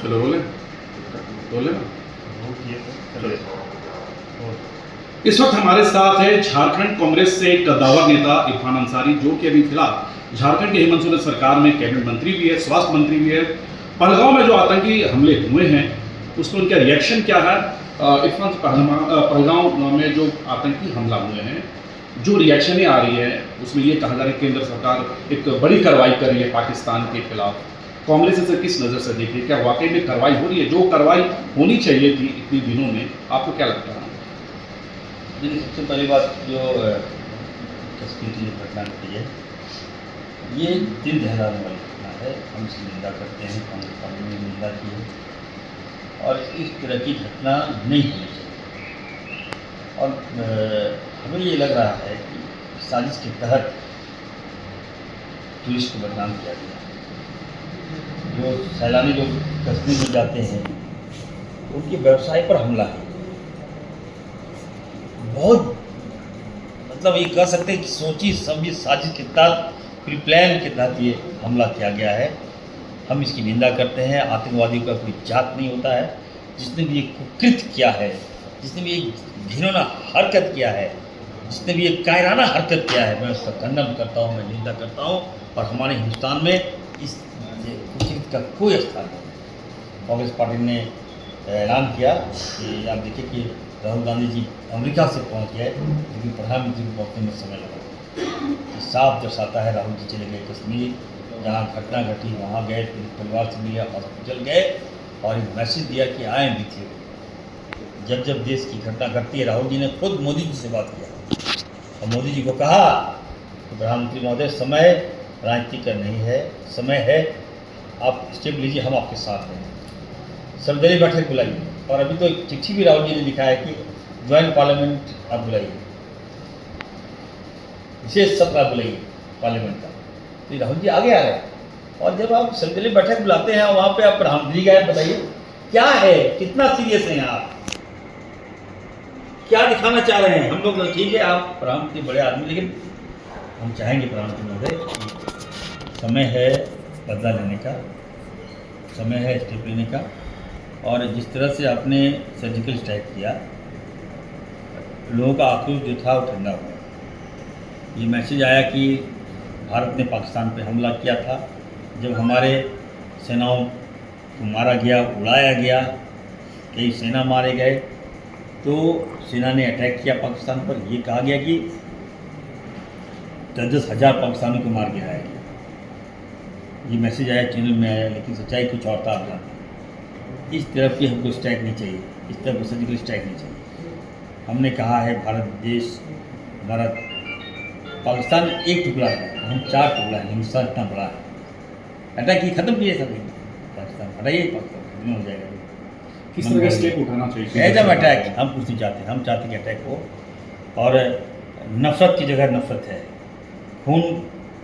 चलो रोले रोले ना। चलो। इस वक्त हमारे साथ है झारखंड कांग्रेस से एक कद्दावर नेता इरफान अंसारी, जो कि अभी फिलहाल झारखंड की हेमंत सोरेन सरकार में कैबिनेट मंत्री भी है, स्वास्थ्य मंत्री भी है। पहलगांव में जो आतंकी हमले हुए हैं उस पर उनका रिएक्शन क्या है? इरफान, पहलगांव में जो आतंकी हमला हुए हैं, जो रिएक्शनें आ रही है उसमें ये कहा जा रहा है केंद्र सरकार एक बड़ी कार्रवाई कर रही है पाकिस्तान के खिलाफ। कांग्रेस इसे किस नज़र से देखिए, क्या वाकई में कार्रवाई हो रही है जो कार्रवाई होनी चाहिए थी इतने दिनों में? आपको क्या लगता है? देखिए, सबसे पहली बात जो कश्मीर की जो घटना घटी है, ये दिल दहलाने वाली घटना है। हम इसकी निंदा करते हैं, कांग्रेस पार्टी ने निंदा की है और इस तरह की घटना नहीं होनी चाहिए। और हमें ये लग रहा है कि साजिश के तहत टूरिस्ट को बदनाम किया गया। जो सैलानी लोग कश्मीर में जाते हैं उनके व्यवसाय पर हमला है। बहुत मतलब ये कह सकते हैं कि सोची समझी साजिश के तहत, प्री प्लान के तहत ये हमला किया गया है। हम इसकी निंदा करते हैं। आतंकवादियों का कोई जात नहीं होता है। जिसने भी ये कुकृत्य किया है, जिसने भी ये घिनौना हरकत किया है, जिसने भी ये कायराना हरकत किया है, मैं उसका खंडन करता हूँ, मैं निंदा करता हूँ। और हमारे हिंदुस्तान में इस कुकृत्य का कोई स्थान नहीं। कांग्रेस पार्टी ने ऐलान किया कि आप देखिए कि राहुल गांधी जी अमेरिका से पहुंच गए, लेकिन प्रधानमंत्री को पहुंचने में समय लगा। ये साफ दर्शाता है राहुल जी चले गए कश्मीर, जहाँ घटना घटी वहाँ गए, फिर परिवार से मिले, हॉस्पिटल गए और एक मैसेज दिया कि आई एम विथ यू। जब जब देश की घटना घटती है, राहुल जी ने खुद मोदी जी से बात किया और मोदी जी को कहा कि प्रधानमंत्री महोदय, समय राजनीति का नहीं है, समय है आप स्टेप लीजिए, हम आपके साथ हैं, सर्वदलीय बैठक बुलाइए। और अभी तो एक चिट्ठी भी राहुल जी ने लिखा है कि ज्वाइंट पार्लियामेंट आप बुलाइए, विशेष सत्र आप बुलाइए पार्लियामेंट का। तो राहुल जी आगे आ रहे हैं। और जब आप सर्वदलीय बैठक बुलाते हैं वहाँ पे आप प्रधानमंत्री गए, बताइए क्या है, कितना सीरियस हैं आप, क्या दिखाना चाह रहे हैं? हम लोग तो ठीक है, आप प्रधानमंत्री बड़े आदमी, लेकिन हम चाहेंगे प्रधानमंत्री महोदय, समय है बदला लेने का, समय है स्टेप लेने का। और जिस तरह से आपने सर्जिकल स्ट्राइक किया, लोगों का आक्रोश जो था वो ठंडा हुआ। ये मैसेज आया कि भारत ने पाकिस्तान पे हमला किया था, जब हमारे सेनाओं को मारा गया, उड़ाया गया, कई सेना मारे गए, तो सेना ने अटैक किया पाकिस्तान पर। ये कहा गया कि 10-10 हज़ार पाकिस्तानियों को मार गिराया गया। ये मैसेज आया, चैनल में आया, लेकिन सच्चाई कुछ और था। इस तरफ की हमको स्ट्राइक नहीं चाहिए, इस तरफ को सर्जिकल स्ट्राइक नहीं चाहिए। हमने कहा है भारत देश, हमारा पाकिस्तान एक टुकड़ा है, हम 4 टुकड़ा हैं, हिंदुस्तान इतना बड़ा है। अटैक ही खत्म किए सब पाकिस्तान, हटाइए पाकिस्तान, खत्म हो जाएगा। किस तरह का स्टेप उठाना चाहिए? एज हम अटैक हम कुछ नहीं चाहते, हम चाहते कि अटैक हो। और नफरत की जगह नफरत है, खून।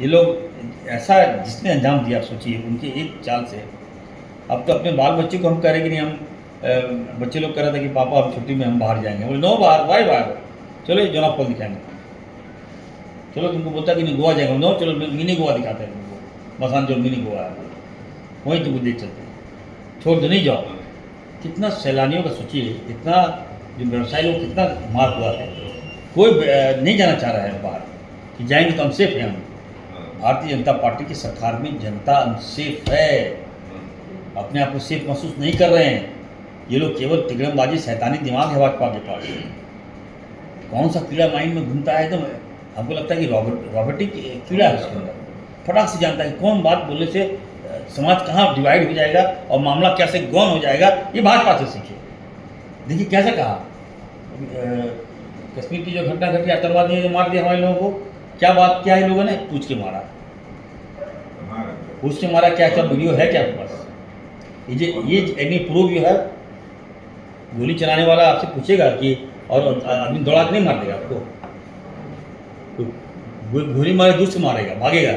ये लोग ऐसा जिसने अंजाम दिया, सोचिए उनके एक चाल से। अब तो अपने बाल बच्चे को हम कह रहे कि नहीं, हम बच्चे लोग कह रहे थे कि पापा अब छुट्टी में हम बाहर जाएंगे, बोले नो बाहर, वाई बाहर, चलो जोना फॉल दिखाएंगे। चलो तुमको बोलता कि नहीं गोवा जाएंगे, नो चलो मिनी गोवा दिखाते हैं तुमको, मसान जो मिनी गोवा है वहीं तुमको देख चलते हैं, छोड़ दो नहीं जाओ। कितना सैलानियों का सोचिए, इतना जो व्यवसायी लोग, कितना मार हुआ है। कोई नहीं जाना चाह रहा है बाहर कि जाएंगे तो अनसेफ है। हम भारतीय जनता पार्टी की सरकार में जनता अनसेफ है, अपने आप को सेफ महसूस नहीं कर रहे हैं। ये लोग केवल तिगड़मबाजी, शैतानी दिमाग है भाजपा के पास। कौन सा कीड़ा माइंड में घूमता है, तो हमको लगता है कि रोबोटिक कीड़ा है उसके अंदर। फटाक से जानता है कि कौन बात बोलने से समाज कहाँ डिवाइड हो जाएगा और मामला कैसे गौन हो जाएगा। ये भाजपा से सीखे। देखिए कैसे कहा, कश्मीर की जो घटना घटी, आतंकवादियों ने मार दिया हमारे लोगों को, क्या बात क्या है, लोगों ने पूछ के मारा, पूछ के मारा। क्या क्या वीडियो है क्या आपके पास? ये एनी प्रूफ जो है, गोली चलाने वाला आपसे पूछेगा कि, और आदमी दौड़ा के नहीं मार देगा आपको, तो गोली मारे दूर से मारेगा, भागेगा।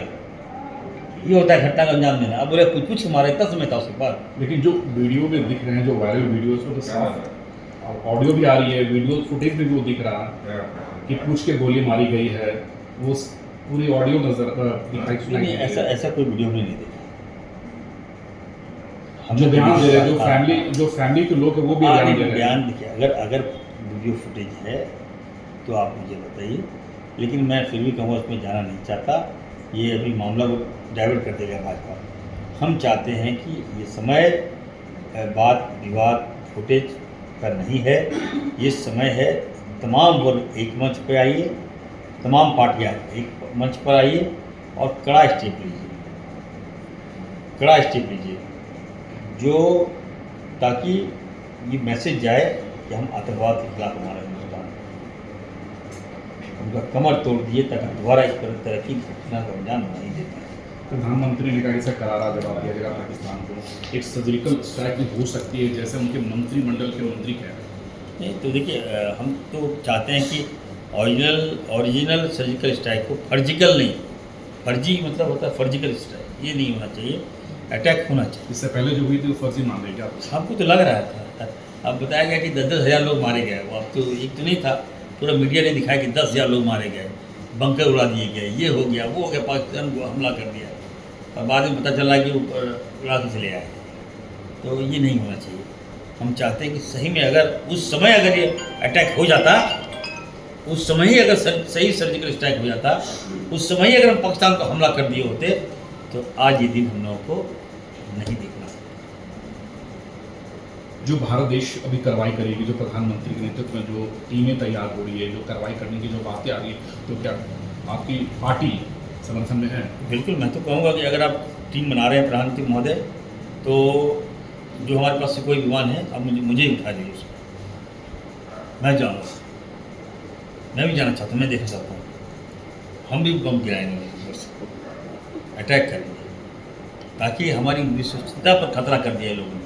ये होता है घटना का अंजाम देना। अब बोले कुछ मारे, इतना समय था उसके बाद। लेकिन जो वीडियो में दिख रहे हैं, जो वायरल वीडियोस में तो साफ ऑडियो भी आ रही है, वीडियो फुटेज में भी वो दिख रहा है कि पूछ के गोली मारी गई है, वो पूरी ऑडियो नजर दिखाई सुनाई। नहीं, ऐसा कोई वीडियो हमने नहीं देखा। जो बयान दे रहे हैं, हाँ, जो फैमिली के लोग हैं वो भी हाँ, बयान नहीं, दे रहे हैं। बयान देखिए, अगर अगर वीडियो फुटेज है तो आप मुझे बताइए, लेकिन मैं फिर भी कहूँगा उसमें जाना नहीं चाहता। ये अभी मामला को डाइवर्ट कर देगा भाजपा। हम चाहते हैं कि ये समय बात विवाद फुटेज का नहीं है, ये समय है तमाम वर्ग एक मंच पर आइए, तमाम पार्टियाँ एक मंच पर आइए और कड़ा स्टेप लीजिए, कड़ा स्टेप लीजिए, जो ताकि ये मैसेज जाए कि हम आतंकवाद के खिलाफ हमारा हिंदुस्तान, उनका कमर तोड़ दिए ताकि दोबारा इस पर तरक्की घटना का अंजाम नहीं देता है। प्रधानमंत्री ने कहा इसे करारा जवाब दिया जाएगा पाकिस्तान को, एक सर्जिकल स्ट्राइक हो सकती है जैसे उनके मंत्रिमंडल के मंत्री कह रहे हैं। नहीं तो देखिए, हम तो चाहते हैं कि ओरिजिनल सर्जिकल स्ट्राइक हो, फर्जिकल नहीं। फर्जी मतलब होता है फर्जिकल स्ट्राइक, ये नहीं होना चाहिए, अटैक होना चाहिए। इससे पहले जो हुई थी वो फर्जी मान रही क्या आप? हमको तो लग रहा था, अब बताया गया कि 10-10 हज़ार लोग मारे गए। वो अब तो एक तो नहीं था, पूरा मीडिया ने दिखाया कि 10,000 लोग मारे गए, बंकर उड़ा दिए गए, ये हो गया वो हो गया, पाकिस्तान को हमला कर दिया, और बाद में पता चला कि वो उड़ा के चले आए। तो ये नहीं होना चाहिए। हम चाहते हैं कि सही में अगर उस समय अगर ये अटैक हो जाता, उस समय ही अगर सही सर्जिकल स्ट्राइक हो जाता, उस समय ही अगर हम पाकिस्तान को हमला कर दिए होते, तो आज ये दिन हम लोगों को नहीं देखना। जो भारत देश अभी कार्रवाई करेगी, जो प्रधानमंत्री के नेतृत्व में जो टीमें तैयार हो रही है, जो कार्रवाई करने की जो बातें आ रही है, तो क्या आपकी पार्टी समर्थन में है? बिल्कुल, मैं तो कहूँगा कि अगर आप टीम बना रहे हैं प्रधानमंत्री महोदय, तो जो हमारे पास से कोई विमान है, आप मुझे ही उठा दीजिए उसमें, मैं जाऊँगा, मैं भी जाना चाहता हूँ, मैं देखना चाहता हूँ। हम भी बम गिराएंगे ऊपर से, अटैक करेंगे, ताकि हमारी विश्वसनीयता पर खतरा कर दिया लोगों ने,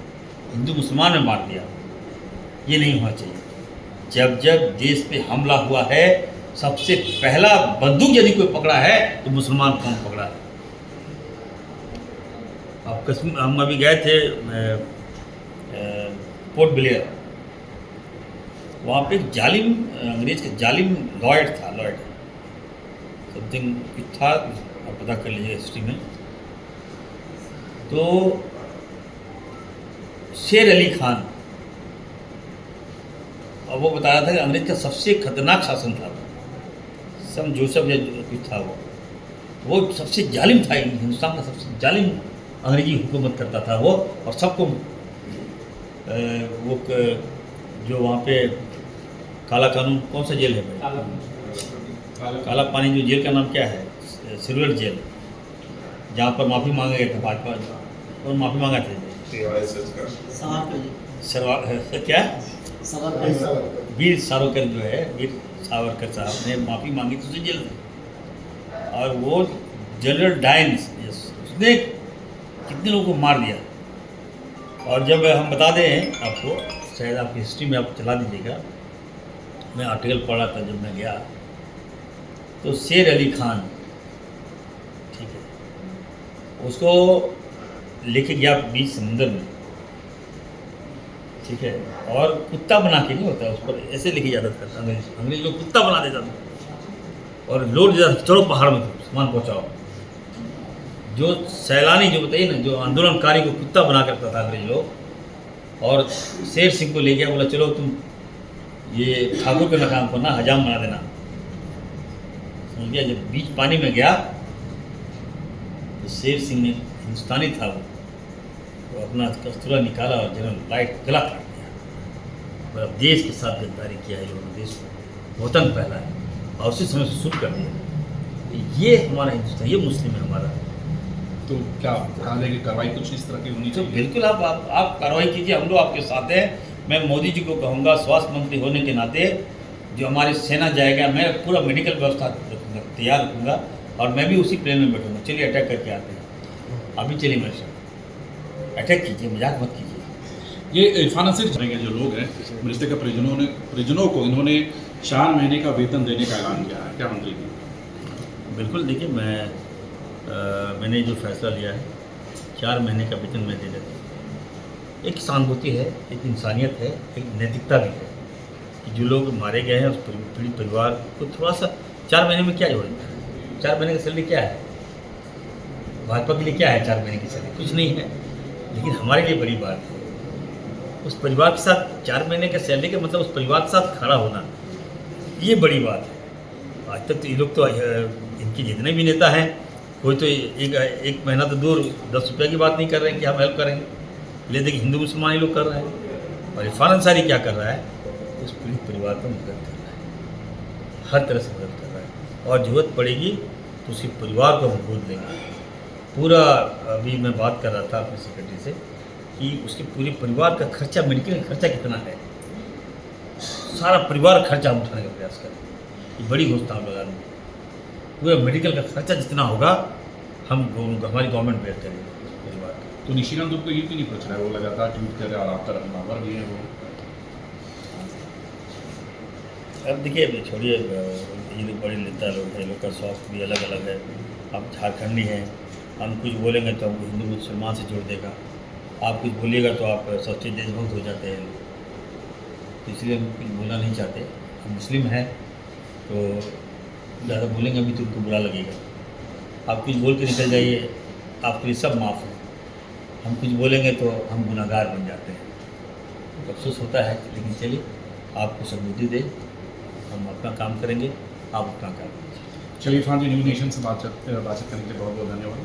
हिंदू मुसलमान में मार दिया। ये नहीं होना चाहिए। जब जब देश पे हमला हुआ है, सबसे पहला बंदूक यदि कोई पकड़ा है तो मुसलमान कौन पकड़ा है। अब कश्मीर हम अभी गए थे पोर्ट ब्लेयर, वहाँ पे एक जालिम अंग्रेज का जालिम लॉयड था, लॉयड समथिंग कुछ था, आप पता कर लीजिए हिस्ट्री में। तो शेर अली खान, और वो बता रहा था कि अंग्रेज का सबसे खतरनाक शासन था, सम जोसेफ या कुछ था, वो सबसे जालिम था, हिंदुस्तान का सबसे जालिम अंग्रेजी हुकूमत करता था वो, और सबको वो जो वहाँ पे काला कानून, कौन सा जेल है भाई, काला पानी जो जेल का नाम क्या है, सिल्वर जेल, जहाँ पर माफ़ी मांगा गया था भाजपा, और माफ़ी मांगा थे क्या वीर सावरकर, जो है वीर सावरकर साहब ने माफ़ी मांगी तो उसे जेल में, और वो जनरल डायंस उसने कितने लोगों को मार दिया। और जब हम बता दें आपको, शायद आपकी हिस्ट्री में आप चला दीजिएगा, मैं आर्टिकल पढ़ा था जब मैं गया, तो शेर अली खान, ठीक है, उसको लेके गया बीच समुंदर में, ठीक है, और कुत्ता बना के नहीं होता, उस पर ऐसे लेके जाता था अंग्रेज लोग, कुत्ता बना देता था और लोड देता था, चलो पहाड़ में सामान पहुँचाओ। जो सैलानी, जो बताइए ना, जो आंदोलनकारी को कुत्ता बना करता था अंग्रेज लोग, और शेर सिंह को ले गया, बोला चलो तुम ये ठाकुर के मकान पर ना हजाम बना देना, समझ गया। जब बीच पानी में गया तो शेर सिंह ने, हिंदुस्तानी था वो, तो अपना कस्तूरा निकाला और जनरल लाइट गला काट दिया। और देश के साथ गद्दारी किया है लोगों ने, देश को वतन पहला है, और उसी समय से शुरू कर दिया। ये हमारा हिंदुस्तान, ये मुस्लिम है हमारा। तो क्या कहा जाए कि कार्रवाई कुछ इस तरह की होनी तो चाहिए? बिल्कुल आप कार्रवाई कीजिए, हम लोग आपके साथ हैं। मैं मोदी जी को कहूँगा, स्वास्थ्य मंत्री होने के नाते, जो हमारी सेना जाएगा, मैं पूरा मेडिकल व्यवस्था रखूँगा, तैयार रखूँगा, और मैं भी उसी प्लेन में बैठूँगा। चलिए अटैक करके आते हैं, अभी चलिए मेरे साथ, अटैक कीजिए, मजाक मत कीजिए। ये इरफान अंसारी के जो लोग हैं, मिनिस्टर के परिजनों को इन्होंने 4 महीने का वेतन देने का ऐलान किया है, क्या मंत्री जी? बिल्कुल, देखिए मैंने जो फैसला लिया है, 4 महीने का वेतन मैं दे देता हूँ। एक सहानुभूति है, एक इंसानियत है, एक नैतिकता भी है कि जो लोग मारे गए हैं उस पीड़ित परिवार को थोड़ा सा 4 महीने में क्या जोड़ेंगे? 4 महीने की सैलरी क्या है? भाजपा के लिए क्या है 4 महीने की सैलरी? कुछ नहीं है। लेकिन हमारे लिए बड़ी बात है उस परिवार के साथ 4 महीने के सैलरी के मतलब उस परिवार के साथ खड़ा होना, ये बड़ी बात है। आज तक तो ये लोग तो इनके जितने भी नेता हैं, कोई तो एक महीना तो दूर 10 रुपये की बात नहीं कर रहे हैं कि हम हेल्प करेंगे। ले देखिए हिंदू मुसलमान ही लोग कर रहे हैं। और इरफान अंसारी क्या कर रहा है, उस पीड़ित परिवार को मदद कर रहा है, हर तरह से मदद कर रहा है। और ज़रूरत पड़ेगी तो उसी परिवार को हम गोद लेंगे पूरा। अभी मैं बात कर रहा था अपने सेक्रेटरी से कि उसके पूरे परिवार का खर्चा, मेडिकल का खर्चा कितना है, सारा परिवार खर्चा हम उठाने का प्रयास करें। ये बड़ी घोषणा हम लगा देंगे। पूरा मेडिकल का खर्चा जितना होगा हमारी गवर्नमेंट बेयर करेगी उस परिवार का। तो निशिकांत दुबे को ये क्यों नहीं पूछ रहा है? वो लगातार ट्वीट कर रहे हैं और आपका नंबर भी है वो। अब देखिए, अब छोड़िए, ये लोग बड़े नेता लोग हैं, लोग का स्वास्थ्य भी अलग अलग है। आप झारखंडी हैं, हम कुछ बोलेंगे तो हमको हिंदू मुसलमान से जोड़ देगा, आप कुछ बोलिएगा तो आप सच्चे देशभक्त हो जाते हैं। तो इसलिए हम कुछ बोलना नहीं चाहते। हम मुस्लिम हैं तो ज़्यादा बोलेंगे अभी तो उनको बुरा लगेगा। आप कुछ बोल के निकल जाइए, आपके लिए सब माफ़ है। हम कुछ बोलेंगे तो हम गुनहगार बन जाते हैं, तो अफसोस होता है। लेकिन चलिए, आपको सद्बुद्धि दे, हम अपना काम करेंगे, आप अपना काम कीजिए। चलिए इरफान जी, न्यू नेशन से बातचीत करने के लिए बहुत बहुत धन्यवाद।